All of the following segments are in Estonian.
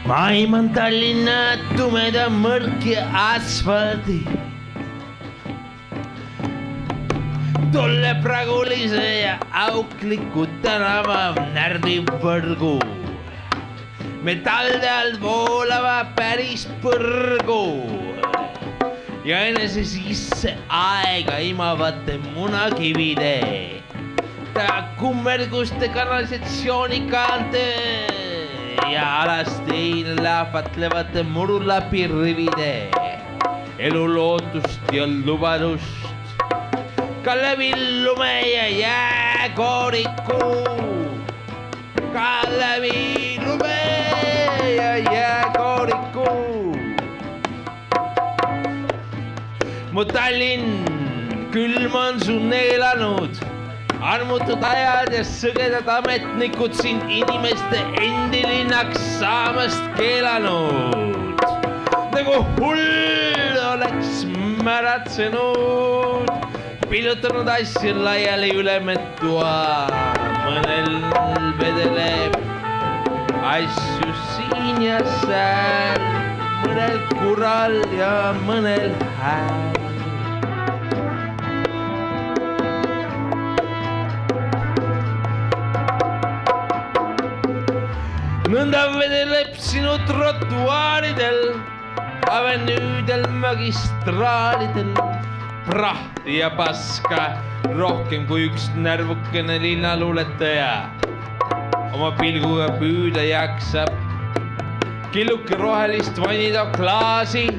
Ma iman Tallinna tumeda mõrki asfaldi. Tolle pragulise ja aukliku tänava närdivõrgu. Metalde all voolava päris põrgu. Ja enese sisse aega imavate munakivide. Ta kummerguste kanalisatsioonikaante. Ja alasteine lahvatlevate murulapirrivide. Elu lootust ja lubadust. Kalle Villume ja jääkooriku. Kalle Villume ja jääkooriku. Mu Tallinn, külm on su neelanud. Armutud ajad ja sõgedad ametnikud sind inimeste endilinnaks saamast keelanud. Nagu hull oleks märatsenud, pilutanud asju laiali üle metua. Mõnel vedeleb asju siin ja sääl, mõnel kural ja mõnel hääl. Nõnda vedeleb sinu trotuaaridel, avenüüdel, magistraalidel. Prahti ja paska rohkem kui üks närvukene linnaluuletaja oma pilguga püüda jaksab. Killuke rohelist vanidoklaasi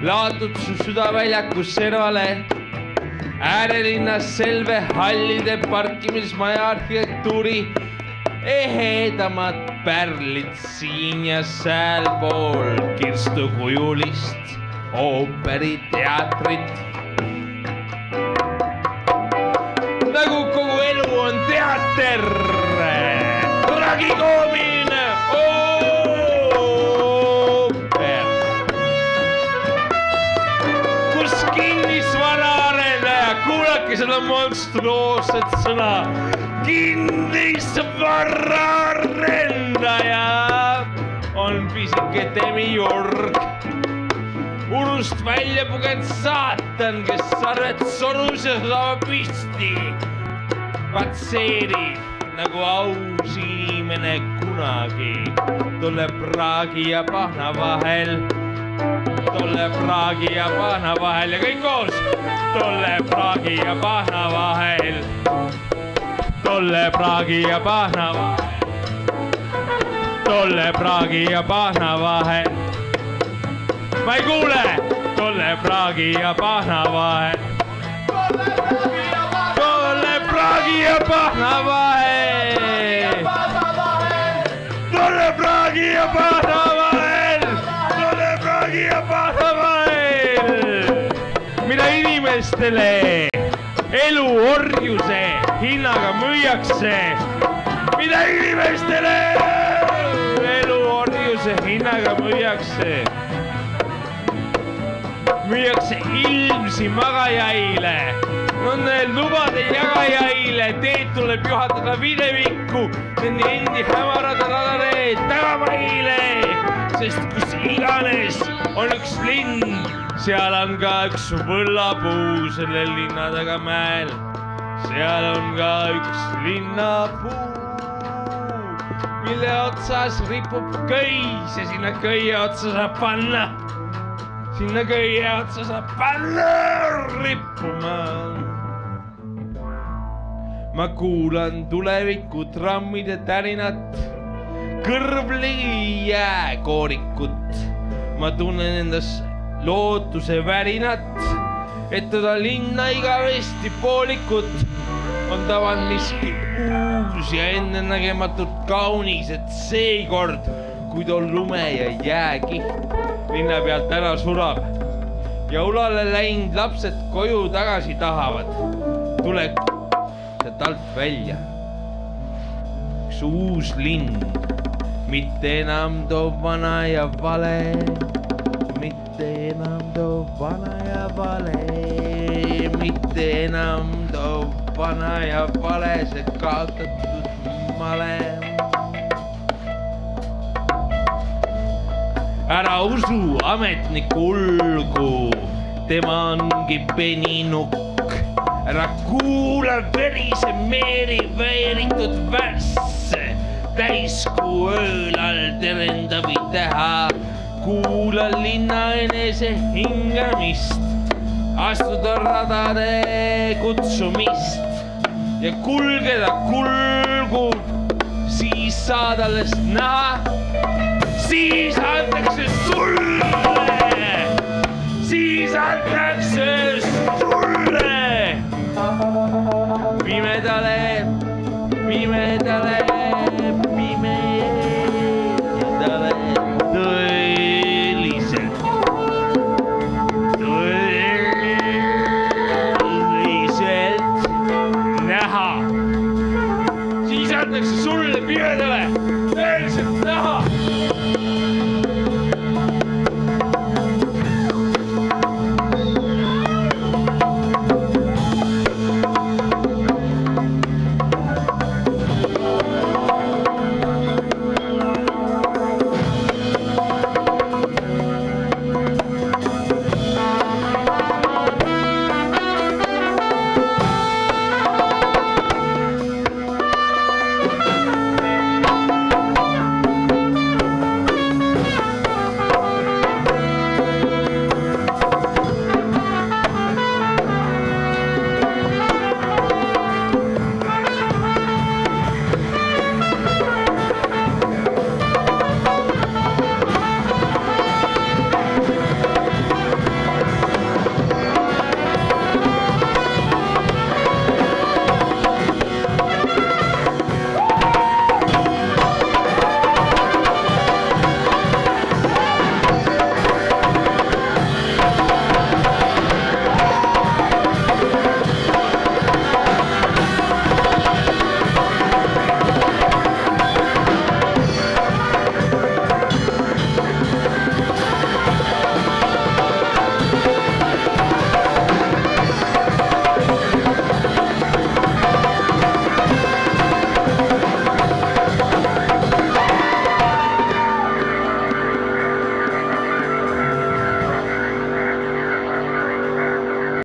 laotud su südaväljaku servale. Äärelinnas selve hallide parkimismaja arhitektuuri ehedamad pärlid siin ja säälpool kirstukujulist ooperiteatrit. Nagu kogu elu on teater, tragikoomiline ooper, kus kinnisvara arendaja, kuulake seda monstruoosset sõna, kinnisvara arendaja on pisike demiurg, urust välja pugenud saatan, kes sarvet sorus ja saab pisti. Patseerib nagu aus inimene kunagi tolle praagi ja pahna vahel. Tolle praagi ja pahna vahel ja kõik koos. Tolle praagi ja pahna vahel. Tolle praagi ja pahna vahel. Tolle praagi ja pahna vahel. Ma ei kuule! Tolle praagi ja pahna vahel. Tolle praagi ja pahna vahel. Tolle praagi ja pahna vahel. Tolle praagi ja pahna vahel. Mida inimestele elu orjuse hinnaga müüakse. Mida inimestele elu orjuse hinnaga müüakse. Müüakse ilmsi magajaile, nende lubade jagajaile, teed tuleb juhatada videvikku, nende endi hämarada radade tagamaile, sest kus iganes on üks linn, seal on ka üks võllapuu sellel linna tagamäel. Seal on ka üks linnapuu, mille otsas ripub köis ja sinna köie otsa saab panna. Sinna köie otsa saab panna rippuma. Ma kuulan tuleviku trammide tärinat, kõrvligi jääkoorikut. Ma tunnen endas lootuse värinat, et teda linna igavesti poolikut on tavan miski uus ja ennenägematult kaunis, et seekord, kui too lume ja jääkiht linna pealt ära surab ja ulale läinud lapsed koju tagasi tahavad, tuleb sealt alt välja üks uus linn, mitte enam too vana ja vale, mitte enam too vana ja vale, mitte enam too vana ja vale, see kaotatud male. ära usu ametniku ulgu, tema ongi peninukk. Ära kuula verise meeri veeritud värsse, täiskuu ööl all terendab teha. Kuula linna enese hingamist, astuda radade kutsumist ja kulgeda kulgu, siis saad alles näha, siis antakse sulle, siis antakse sulle. Pimedale, pimedale, pimedale tõeliselt, tõeliselt näha. Siis antakse sulle pimedale tõeliselt näha.